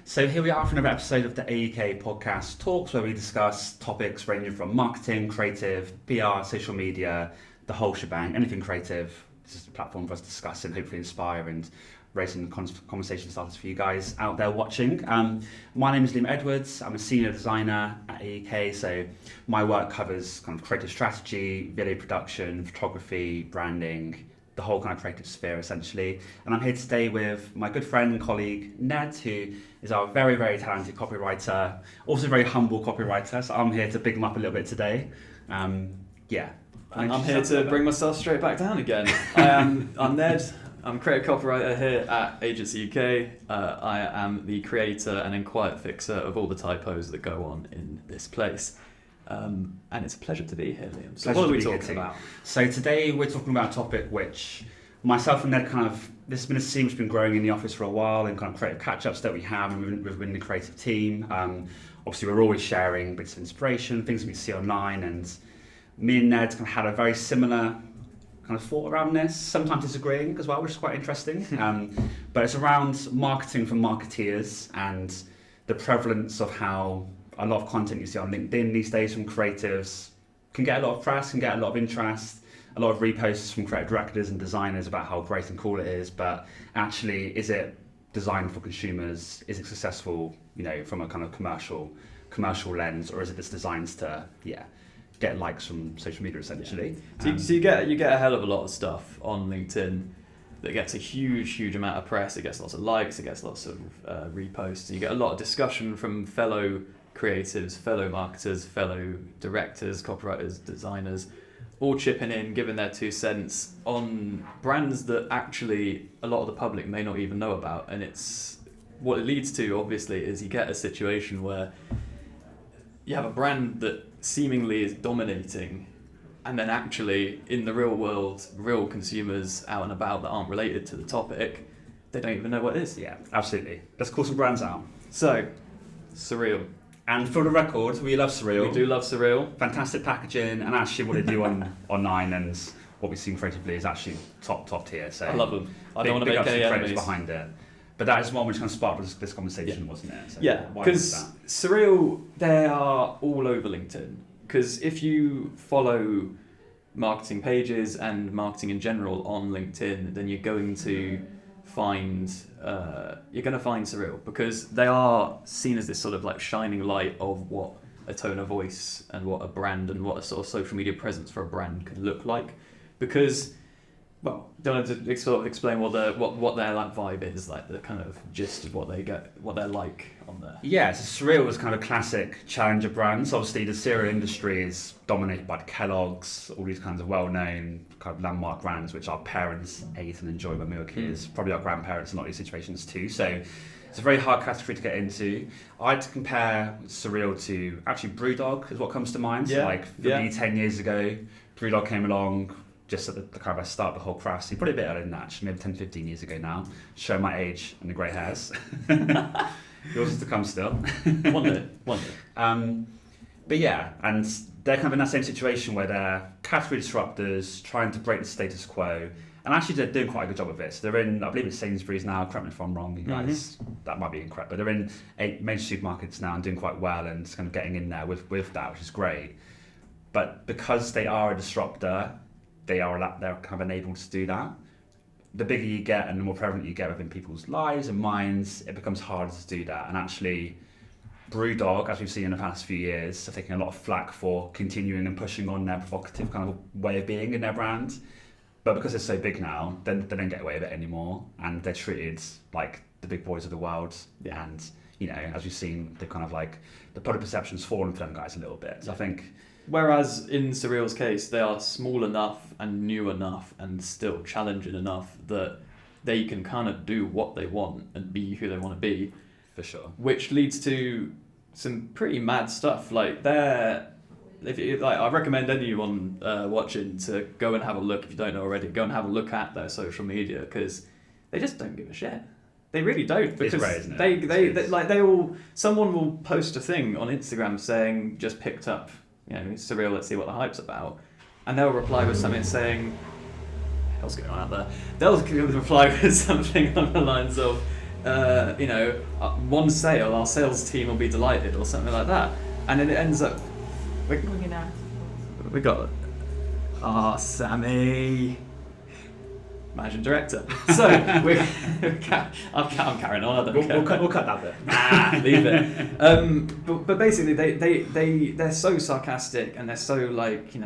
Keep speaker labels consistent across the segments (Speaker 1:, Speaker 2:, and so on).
Speaker 1: So here we are for another episode of the AUK podcast Talks, where we discuss topics ranging from marketing, creative, PR, social media, the whole shebang, anything creative. This is a platform for us to discuss and hopefully inspire and raise some conversation starters for you guys out there watching. My name is Liam Edwards. I'm a senior designer at AUK, so my work covers kind of creative strategy, video production, photography, branding, the whole kind of creative sphere essentially. And I'm here today with my good friend and colleague Ned, who is our very, very talented copywriter, also very humble copywriter. So I'm here to big him up a little bit today.
Speaker 2: And I'm here to bring myself straight back down again. I'm Ned. I'm a creative copywriter here at AgencyUK. I am the creator and inquiry fixer of all the typos that go on in this place. And it's a pleasure to be here, Liam. So what are we talking about?
Speaker 1: So today we're talking about a topic which myself and Ned this has been a theme that's been growing in the office for a while, and kind of creative catch-ups that we have within the creative team. Obviously we're always sharing bits of inspiration, things we see online, and me and Ned kind of had a very similar kind of thought around this, sometimes disagreeing as well, which is quite interesting. But it's around marketing for marketeers and the prevalence of how a lot of content you see on LinkedIn these days from creatives can get a lot of press, can get a lot of interest, a lot of reposts from creative directors and designers about how great and cool it is, but actually, is it designed for consumers? Is it successful, from a kind of commercial lens, or is it just designed to, get likes from social media essentially?
Speaker 2: So you get a hell of a lot of stuff on LinkedIn that gets a huge amount of press. It gets lots of likes, it gets lots of reposts. You get a lot of discussion from fellow creatives, fellow marketers, fellow directors, copywriters, designers, all chipping in, giving their 2 cents on brands that actually a lot of the public may not even know about. And it's what it leads to, obviously, is you get a situation where you have a brand that seemingly is dominating, and then actually in the real world, real consumers out and about that aren't related to the topic, they don't even know what it is.
Speaker 1: Yeah, absolutely. Let's call some brands out.
Speaker 2: So, Surreal.
Speaker 1: And for the record, we love Surreal.
Speaker 2: We do love Surreal.
Speaker 1: Fantastic packaging, and actually what they do online and what we've seen creatively is actually top tier. So
Speaker 2: I love them. I don't want to make any enemies
Speaker 1: behind it. But that is one which kind of sparked this conversation, wasn't it? So
Speaker 2: because Surreal, they are all over LinkedIn. Because if you follow marketing pages and marketing in general on LinkedIn, then you're going to find Surreal, because they are seen as this sort of like shining light of what a tone of voice and what a brand and what a sort of social media presence for a brand can look like. Because, well, don't have to sort of explain what their like vibe is, like the kind of gist of what they're like on there.
Speaker 1: Yeah, so Surreal was kind of a classic challenger brands. Obviously, the cereal industry is dominated by Kellogg's, all these kinds of well-known kind of landmark brands, which our parents ate and enjoyed when we were kids. Probably our grandparents in a lot of these situations too. So it's a very hard category to get into. I'd compare Surreal to actually brewdog is what comes to mind. So like for me 10 years ago, brewdog came along. Just at the kind of start of the whole craft scene, probably a bit earlier than that, actually, maybe 10, 15 years ago now. Show my age and the grey hairs. Yours is to come still.
Speaker 2: One day.
Speaker 1: But yeah, and they're kind of in that same situation where they're category disruptors, trying to break the status quo, and actually they're doing quite a good job of it. So they're in, I believe it's Sainsbury's now, correct me if I'm wrong, you guys, that might be incorrect, but they're in 8 major supermarkets now and doing quite well and kind of getting in there with that, which is great. But because they are a disruptor, they're kind of enabled to do that. The bigger you get and the more prevalent you get within people's lives and minds, it becomes harder to do that. And actually, brewdog, as we've seen in the past few years, are taking a lot of flack for continuing and pushing on their provocative kind of way of being in their brand. But because they're so big now, they don't get away with it anymore, and they're treated like the big boys of the world. Yeah. And as we've seen, they've kind of like the public perception's fallen for them guys a little bit. So I think.
Speaker 2: Whereas in Surreal's case, they are small enough and new enough and still challenging enough that they can kind of do what they want and be who they want to be.
Speaker 1: For sure.
Speaker 2: Which leads to some pretty mad stuff. Like I recommend anyone watching to go and have a look, if you don't know already, go and have a look at their social media, because they just don't give a shit. They really don't, because
Speaker 1: it's great, isn't it?
Speaker 2: Someone will post a thing on Instagram saying just picked up, Surreal, let's see what the hype's about, and they'll reply with something saying, "Hell's going on out there?" They'll reply with something on the lines of, one sale, our sales team will be delighted, or something like that. And then it ends up, we got, Sammy, managing director. So I'm carrying on. I don't care.
Speaker 1: We'll cut that bit.
Speaker 2: Leave it. But basically, they're so sarcastic and they're so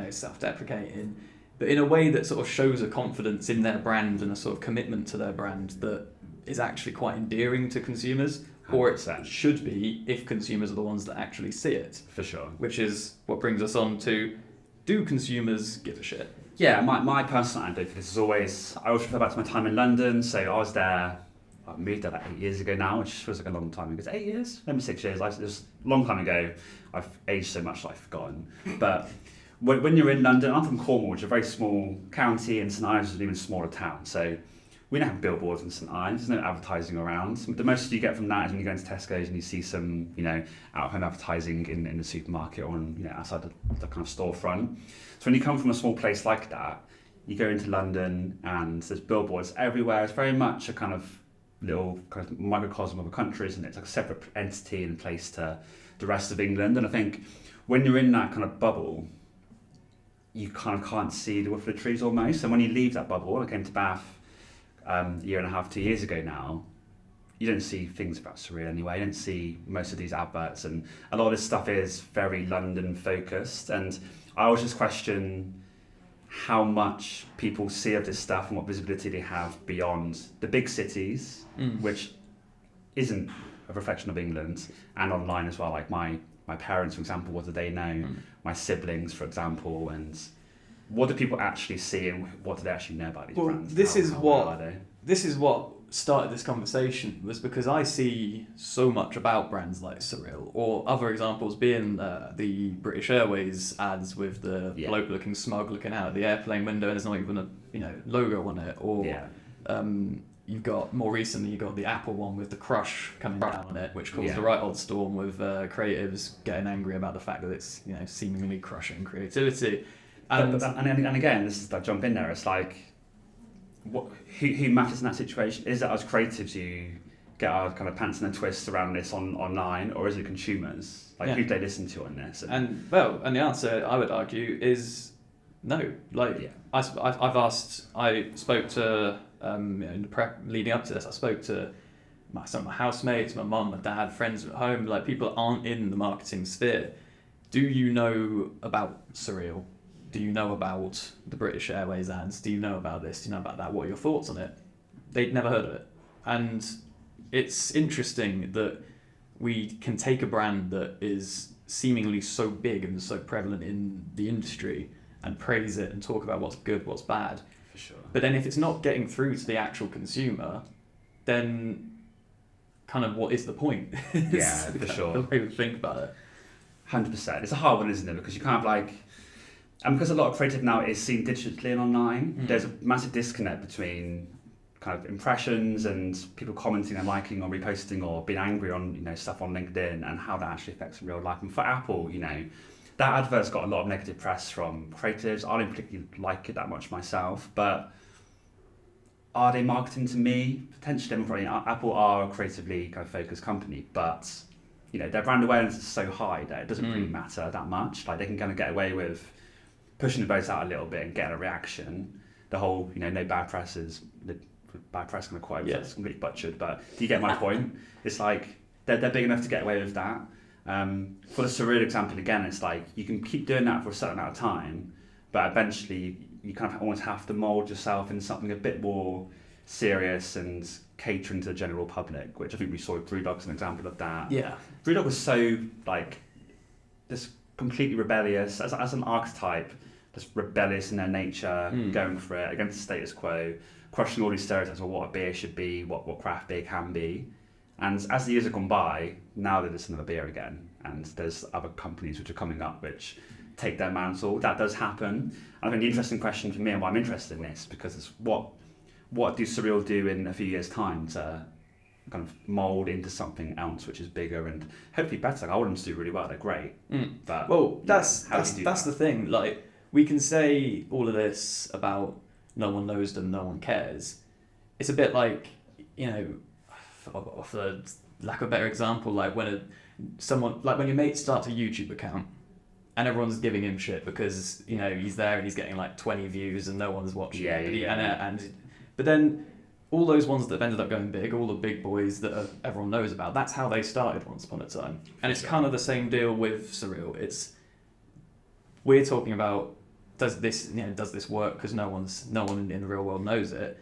Speaker 2: self-deprecating, but in a way that sort of shows a confidence in their brand and a sort of commitment to their brand that is actually quite endearing to consumers, or it should be if consumers are the ones that actually see it.
Speaker 1: For sure.
Speaker 2: Which is what brings us on to, do consumers give a shit?
Speaker 1: Yeah, my personal anecdote for this is always, I always refer back to my time in London. So I was there, I moved there like 8 years ago now, which feels like a long time ago. It's 8 years? Maybe 6 years. It was a long time ago. I've aged so much that I've forgotten. But when you're in London, I'm from Cornwall, which is a very small county, and St Ives is an even smaller town. So we don't have billboards in St Ives, there's no advertising around. The most you get from that is when you go into Tesco's and you see some, out-of-home advertising in the supermarket or outside the kind of storefront. So when you come from a small place like that, you go into London and there's billboards everywhere. It's very much a kind of little kind of microcosm of a country, isn't it? It's like a separate entity and place to the rest of England. And I think when you're in that kind of bubble, you kind of can't see the wood for the trees almost. And when you leave that bubble, I came to Bath a year and a half, 2 years ago now, you don't see things about Surreal anyway. You don't see most of these adverts, and a lot of this stuff is very London focused. And I always just question how much people see of this stuff and what visibility they have beyond the big cities, which isn't a reflection of England, and online as well. Like my parents, for example, what do they know? My siblings, for example, and what do people actually see and what do they actually know about these brands?
Speaker 2: This is what started this conversation, was because I see so much about brands like Surreal, or other examples being the British Airways ads with the bloke looking smug looking out of the airplane window and there's not even a logo on it, or you've got more recently the Apple one with the crush coming down on it, which caused the right old storm with creatives getting angry about the fact that it's seemingly crushing creativity. And
Speaker 1: again, this is, I jump in there. It's like, who matters in that situation? Is it us creatives who get our kind of pants in a twist around this online, or is it consumers? Like, who do they listen to on this?
Speaker 2: And the answer, I would argue, is no. I spoke to in the prep leading up to this, I spoke to some of my housemates, my mum, my dad, friends at home, like people aren't in the marketing sphere. Do you know about Surreal? Do you know about the British Airways ads? Do you know about this? Do you know about that? What are your thoughts on it? They'd never heard of it. And it's interesting that we can take a brand that is seemingly so big and so prevalent in the industry and praise it and talk about what's good, what's bad.
Speaker 1: For sure.
Speaker 2: But then if it's not getting through to the actual consumer, then kind of what is the point?
Speaker 1: Yeah, for sure.
Speaker 2: The way we think about it.
Speaker 1: 100%. It's a hard one, isn't it? Because you can't and because a lot of creative now is seen digitally and online, there's a massive disconnect between kind of impressions and people commenting and liking or reposting or being angry on stuff on LinkedIn and how that actually affects in real life. And for Apple, that advert's got a lot of negative press from creatives. I don't particularly like it that much myself, but are they marketing to me? Potentially. Apple are a creatively kind of focused company, but their brand awareness is so high that it doesn't really matter that much. Like, they can kind of get away with pushing the boats out a little bit and getting a reaction. The whole, no bad press is, the bad press kind of quote, it's completely butchered, but do you get my point? It's like, they're big enough to get away with that. For the Surreal example again, it's like, you can keep doing that for a certain amount of time, but eventually you kind of almost have to mould yourself into something a bit more serious and catering to the general public, which I think we saw with brewdog as an example of that.
Speaker 2: Yeah.
Speaker 1: brewdog was so, this completely rebellious, as an archetype, just rebellious in their nature, going for it against the status quo, crushing all these stereotypes of what a beer should be, what craft beer can be. And as the years have gone by, now they're just another beer again. And there's other companies which are coming up which take their mantle. That does happen. And I think the interesting question for me, and why I'm interested in this, because it's what do Surreal do in a few years' time to kind of mould into something else which is bigger and hopefully better. I want them to do really well. They're great. But
Speaker 2: that's the thing. Like, we can say all of this about no one knows them, no one cares. It's a bit like, off the lack of a better example, like when when your mate starts a YouTube account and everyone's giving him shit because he's there and he's getting like 20 views and no one's watching. But then all those ones that have ended up going big, all the big boys that everyone knows about, that's how they started once upon a time. And it's kind of the same deal with Surreal. We're talking about, does this work because no one in the real world knows it?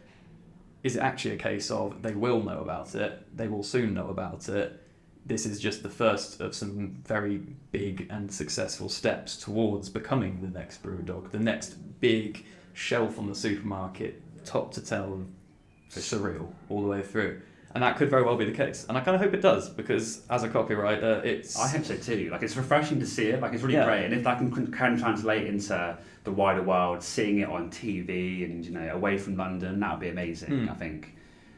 Speaker 2: Is it actually a case of they will know about it, they will soon know about it, this is just the first of some very big and successful steps towards becoming the next brewdog, the next big shelf on the supermarket, top to tail Surreal all the way through. And that could very well be the case. And I kind of hope it does, because as a copywriter,
Speaker 1: I hope so too. Like, it's refreshing to see it. Like, it's really great. And if that can translate into the wider world, seeing it on TV and, away from London, that would be amazing, I think.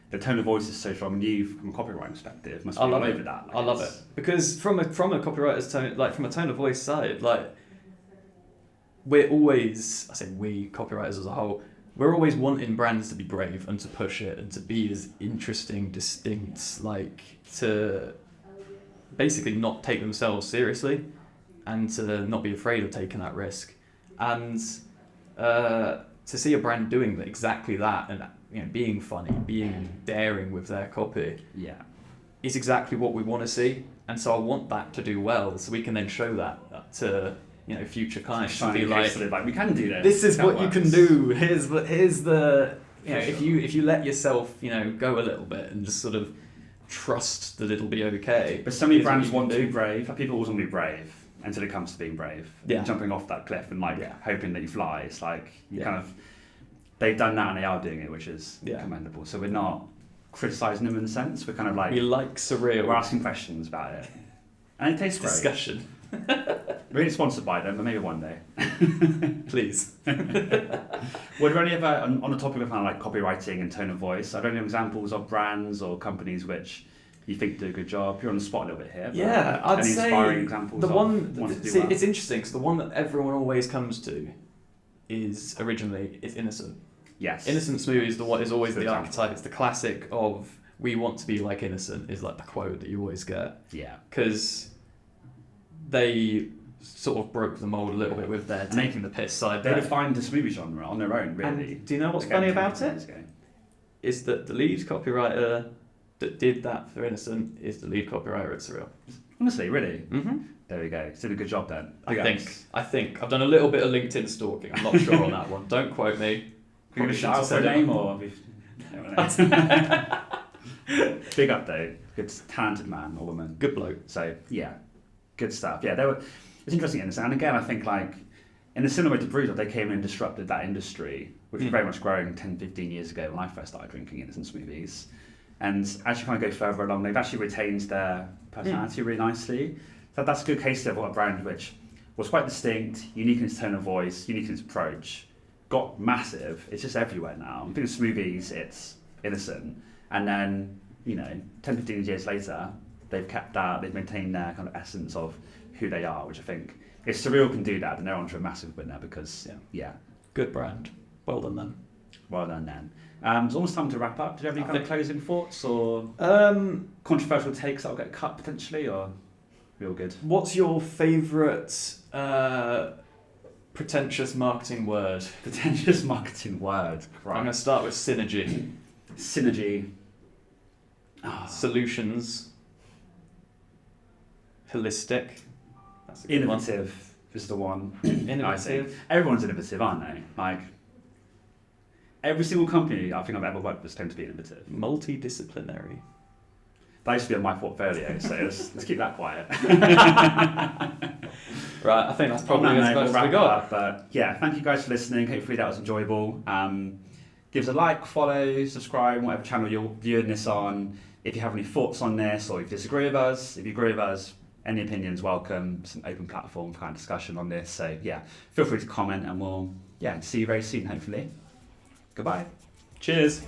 Speaker 1: The tone of voice is so strong. And you, from a copywriting perspective, must be all over that. Like,
Speaker 2: I love it. Because from a copywriter's tone, like from a tone of voice side, like, we're always, I say we, copywriters as a whole, we're always wanting brands to be brave and to push it and to be as interesting, distinct, like to basically not take themselves seriously and to not be afraid of taking that risk. And to see a brand doing exactly that and being funny, being daring with their copy, is exactly what we want to see. And so I want that to do well, so we can then show that to future clients to be like,
Speaker 1: we can do this.
Speaker 2: This is what you can do. Here's the if you let yourself go a little bit and just sort of trust that it'll be okay.
Speaker 1: But so many brands want to be brave. Like, people always want to be brave until it comes to being brave. Jumping off that cliff and hoping that you fly. It's like they've done that and they are doing it, which is commendable. So we're not criticising them in a sense. We're kind of like,
Speaker 2: we like Surreal.
Speaker 1: We're asking questions about it, and it tastes great.
Speaker 2: Discussion.
Speaker 1: Really sponsored by them, but maybe one day.
Speaker 2: Please.
Speaker 1: Were there any other, on the topic of kind of like copywriting and tone of voice, are there any examples of brands or companies which you think do a good job? You're on the spot a little bit here.
Speaker 2: Yeah, I'd say
Speaker 1: inspiring examples
Speaker 2: it's interesting because the one that everyone always comes to is Innocent.
Speaker 1: Yes.
Speaker 2: Innocent Smoothies is always the archetype. It's the classic of we want to be like Innocent is like the quote that you always get.
Speaker 1: Yeah.
Speaker 2: Because they sort of broke the mold a little bit with their taking the piss side.
Speaker 1: They defined the smoothie genre on their own, really.
Speaker 2: And do you know what's funny about it? Is that the lead copywriter that did that for Innocent is the lead copywriter at Surreal.
Speaker 1: Honestly, really?
Speaker 2: Mm-hmm.
Speaker 1: There we go. It's did a good job then.
Speaker 2: I think. I've done a little bit of LinkedIn stalking. I'm not sure on that one. Don't quote me.
Speaker 1: Can you shout out for a name or? Big up though. Good, talented man or woman.
Speaker 2: Good bloke.
Speaker 1: So, yeah. Good stuff. Yeah, it's interesting. And again, I think like in a similar way to brewdog, they came in and disrupted that industry, which was very much growing 10, 15 years ago when I first started drinking innocent smoothies. And as you kind of go further along, they've actually retained their personality really nicely. So that's a good case of what a brand which was quite distinct, unique in its tone of voice, unique in its approach, got massive. It's just everywhere now. I think smoothies, it's innocent. And then, 10, 15 years later, they've kept that, they've maintained their kind of essence of who they are, which I think, if Surreal can do that, then they're onto a massive winner because,
Speaker 2: Good brand. Well done then.
Speaker 1: Well done then. It's almost time to wrap up. Do you have any kind of closing thoughts or controversial takes that will get cut potentially, or real good?
Speaker 2: What's your favourite pretentious marketing word?
Speaker 1: Pretentious marketing word. Right.
Speaker 2: I'm going to start with synergy.
Speaker 1: Synergy.
Speaker 2: Solutions. Holistic. That's a good
Speaker 1: innovative one. Is the one.
Speaker 2: Innovative.
Speaker 1: Everyone's innovative, aren't they? Like, every single company I think I've ever worked with tends to be innovative.
Speaker 2: Multidisciplinary.
Speaker 1: That used to be on my portfolio, so let's keep that quiet.
Speaker 2: Right, I think that's probably as much as we got.
Speaker 1: But yeah, thank you guys for listening. Hopefully that was enjoyable. Give us a like, follow, subscribe, whatever channel you're viewing this on. If you have any thoughts on this or if you disagree with us, if you agree with us, any opinions welcome. It's an open platform for kind of discussion on this. So yeah, feel free to comment and we'll see you very soon, hopefully. Goodbye.
Speaker 2: Cheers.